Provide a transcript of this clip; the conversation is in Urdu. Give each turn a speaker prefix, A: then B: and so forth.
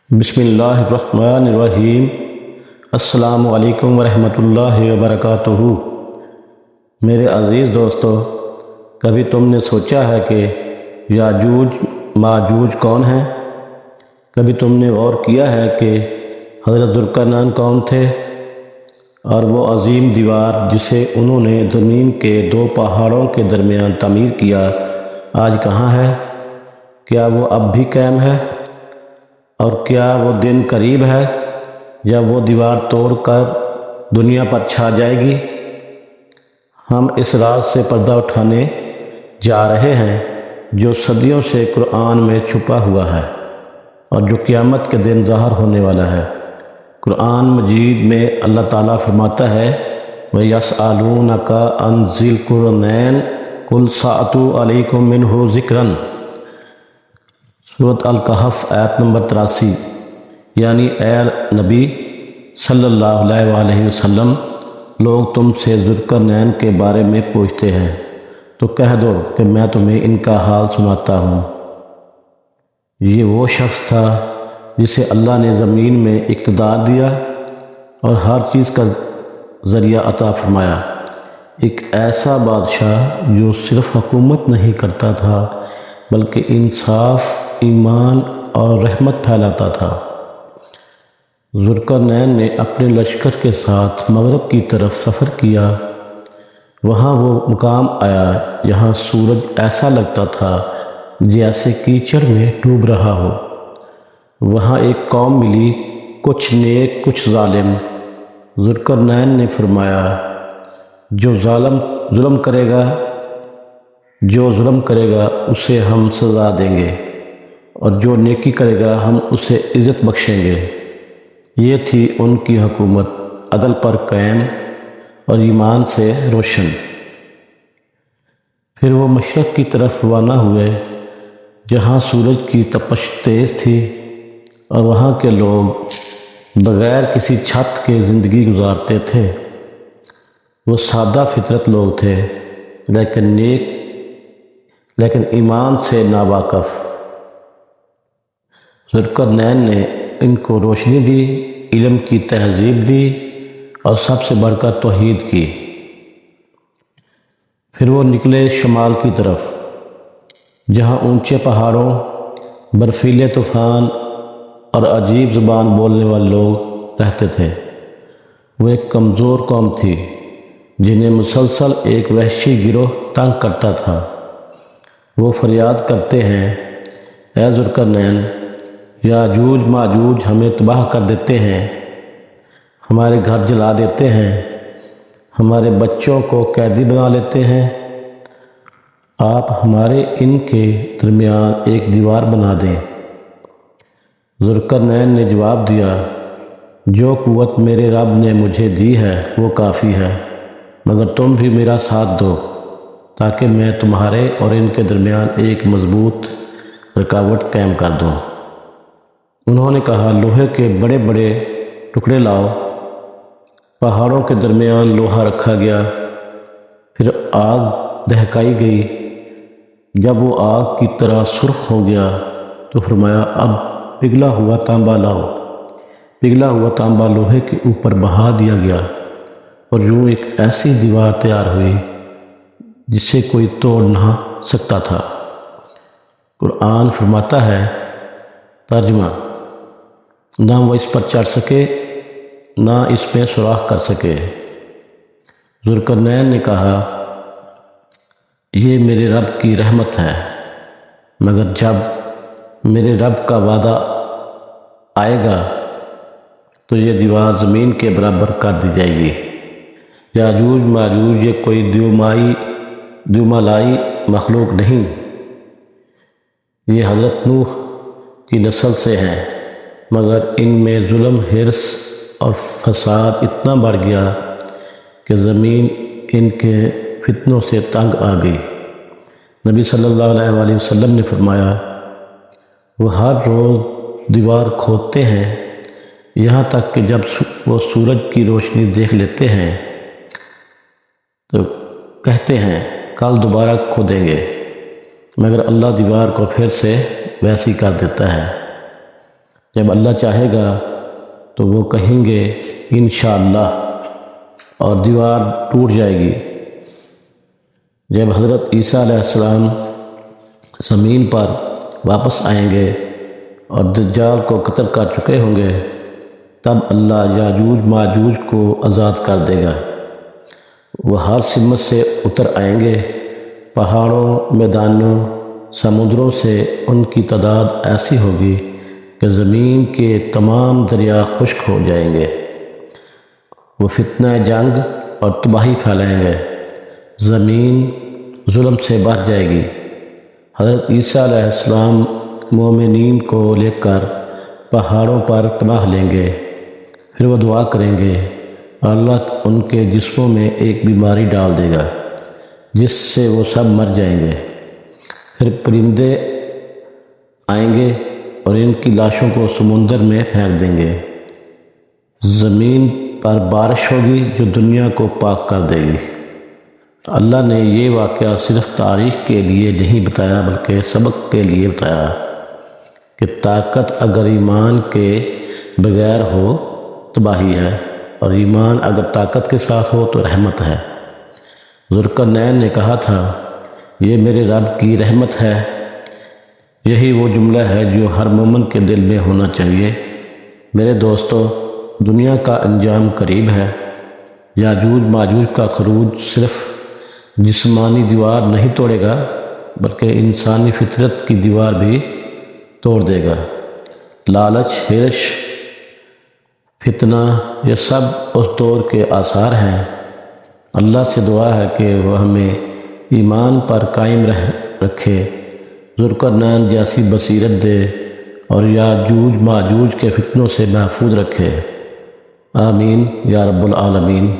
A: بسم اللہ الرحمن الرحیم۔ السلام علیکم ورحمۃ اللہ وبرکاتہ۔ میرے عزیز دوستو، کبھی تم نے سوچا ہے کہ یاجوج ماجوج کون ہیں؟ کبھی تم نے غور کیا ہے کہ حضرت ذوالقرنین کون تھے؟ اور وہ عظیم دیوار جسے انہوں نے زمین کے دو پہاڑوں کے درمیان تعمیر کیا، آج کہاں ہے؟ کیا وہ اب بھی قائم ہے؟ اور کیا وہ دن قریب ہے یا وہ دیوار توڑ کر دنیا پر چھا جائے گی؟ ہم اس راز سے پردہ اٹھانے جا رہے ہیں جو صدیوں سے قرآن میں چھپا ہوا ہے اور جو قیامت کے دن ظاہر ہونے والا ہے۔ قرآن مجید میں اللہ تعالیٰ فرماتا ہے وَيَسْأَلُونَكَ عَنْ ذِي الْقَرْنَيْنِ قُلْ سَأَتْلُو عَلَيْكُم مِّنْهُ ذِكْرًا۔ سورۃ الکہف آیت نمبر 83۔ یعنی اے نبی صلی اللہ علیہ وآلہ وسلم، لوگ تم سے ذوالقرنین کے بارے میں پوچھتے ہیں تو کہہ دو کہ میں تمہیں ان کا حال سناتا ہوں۔ یہ وہ شخص تھا جسے اللہ نے زمین میں اقتدار دیا اور ہر چیز کا ذریعہ عطا فرمایا، ایک ایسا بادشاہ جو صرف حکومت نہیں کرتا تھا بلکہ انصاف، ایمان اور رحمت پھیلاتا تھا۔ ذوالقرنین نے اپنے لشکر کے ساتھ مغرب کی طرف سفر کیا۔ وہاں وہ مقام آیا جہاں سورج ایسا لگتا تھا جیسے کیچڑ میں ڈوب رہا ہو۔ وہاں ایک قوم ملی، کچھ نیک کچھ ظالم۔ ذوالقرنین نے فرمایا جو ظلم کرے گا اسے ہم سزا دیں گے، اور جو نیکی کرے گا ہم اسے عزت بخشیں گے۔ یہ تھی ان کی حکومت، عدل پر قائم اور ایمان سے روشن۔ پھر وہ مشرق کی طرف روانہ ہوئے جہاں سورج کی تپش تیز تھی، اور وہاں کے لوگ بغیر کسی چھت کے زندگی گزارتے تھے۔ وہ سادہ فطرت لوگ تھے لیکن ایمان سے ناواقف۔ ذوالقرنین نے ان کو روشنی دی، علم کی تہذیب دی اور سب سے بڑھ کر توحید کی۔ پھر وہ نکلے شمال کی طرف جہاں اونچے پہاڑوں، برفیلے طوفان اور عجیب زبان بولنے والے لوگ رہتے تھے۔ وہ ایک کمزور قوم تھی جنہیں مسلسل ایک وحشی گروہ تنگ کرتا تھا۔ وہ فریاد کرتے ہیں اے ذوالقرنین، یاجوج ماجوج ہمیں تباہ کر دیتے ہیں، ہمارے گھر جلا دیتے ہیں، ہمارے بچوں کو قیدی بنا لیتے ہیں۔ آپ ہمارے ان کے درمیان ایک دیوار بنا دیں۔ ذوالقرنین نے جواب دیا جو قوت میرے رب نے مجھے دی ہے وہ کافی ہے، مگر تم بھی میرا ساتھ دو تاکہ میں تمہارے اور ان کے درمیان ایک مضبوط رکاوٹ قائم کر دوں۔ انہوں نے کہا لوہے کے بڑے بڑے ٹکڑے لاؤ۔ پہاڑوں کے درمیان لوہا رکھا گیا، پھر آگ دہکائی گئی۔ جب وہ آگ کی طرح سرخ ہو گیا تو فرمایا اب پگھلا ہوا تانبا لاؤ۔ پگھلا ہوا تانبا لوہے کے اوپر بہا دیا گیا اور یوں ایک ایسی دیوار تیار ہوئی جسے کوئی توڑ نہ سکتا تھا۔ قرآن فرماتا ہے ترجمہ، نہ وہ اس پر چڑھ سکے نہ اس میں سوراخ کر سکے۔ ذوالقرنین نے کہا یہ میرے رب کی رحمت ہے، مگر جب میرے رب کا وعدہ آئے گا تو یہ دیوار زمین کے برابر کر دی جائے گی۔ یاجوج ماجوج یہ کوئی دیومالائی مخلوق نہیں، یہ حضرت نوح کی نسل سے ہیں، مگر ان میں ظلم، حرص اور فساد اتنا بڑھ گیا کہ زمین ان کے فتنوں سے تنگ آ گئی۔ نبی صلی اللہ علیہ وآلہ وسلم نے فرمایا وہ ہر روز دیوار کھودتے ہیں، یہاں تک کہ جب وہ سورج کی روشنی دیکھ لیتے ہیں تو کہتے ہیں کل دوبارہ کھودیں گے، مگر اللہ دیوار کو پھر سے ویسی کر دیتا ہے جب اللہ چاہے گا تو وہ کہیں گے انشاءاللہ اور دیوار ٹوٹ جائے گی۔ جب حضرت عیسیٰ علیہ السلام زمین پر واپس آئیں گے اور دجال کو قتل کر چکے ہوں گے، تب اللہ یاجوج ماجوج کو آزاد کر دے گا۔ وہ ہر سمت سے اتر آئیں گے، پہاڑوں، میدانوں، سمندروں سے ان کی تعداد ایسی ہوگی کہ زمین کے تمام دریا خشک ہو جائیں گے۔ وہ فتنہ جنگ اور تباہی پھیلائیں گے، زمین ظلم سے بھر جائے گی۔ حضرت عیسیٰ علیہ السلام مومنین کو لے کر پہاڑوں پر پناہ لیں گے، پھر وہ دعا کریں گے، اللہ ان کے جسموں میں ایک بیماری ڈال دے گا جس سے وہ سب مر جائیں گے۔ پھر پرندے آئیں گے اور ان کی لاشوں کو سمندر میں پھینک دیں گے۔ زمین پر بارش ہوگی جو دنیا کو پاک کر دے گی۔ اللہ نے یہ واقعہ صرف تاریخ کے لیے نہیں بتایا بلکہ سبق کے لیے بتایا کہ طاقت اگر ایمان کے بغیر ہو تباہی ہے، اور ایمان اگر طاقت کے ساتھ ہو تو رحمت ہے۔ ذوالقرنین نے کہا تھا، یہ میرے رب کی رحمت ہے۔ یہی وہ جملہ ہے جو ہر مومن کے دل میں ہونا چاہیے۔ میرے دوستو، دنیا کا انجام قریب ہے۔ یاجوج ماجوج کا خروج صرف جسمانی دیوار نہیں توڑے گا بلکہ انسانی فطرت کی دیوار بھی توڑ دے گا۔ لالچ، ہرش، فتنہ، یہ سب اس دور کے آثار ہیں۔ اللہ سے دعا ہے کہ وہ ہمیں ایمان پر قائم رکھے، ذوالقرنین جیسی بصیرت دے اور یاجوج ماجوج کے فتنوں سے محفوظ رکھے۔ آمین یا رب العالمین۔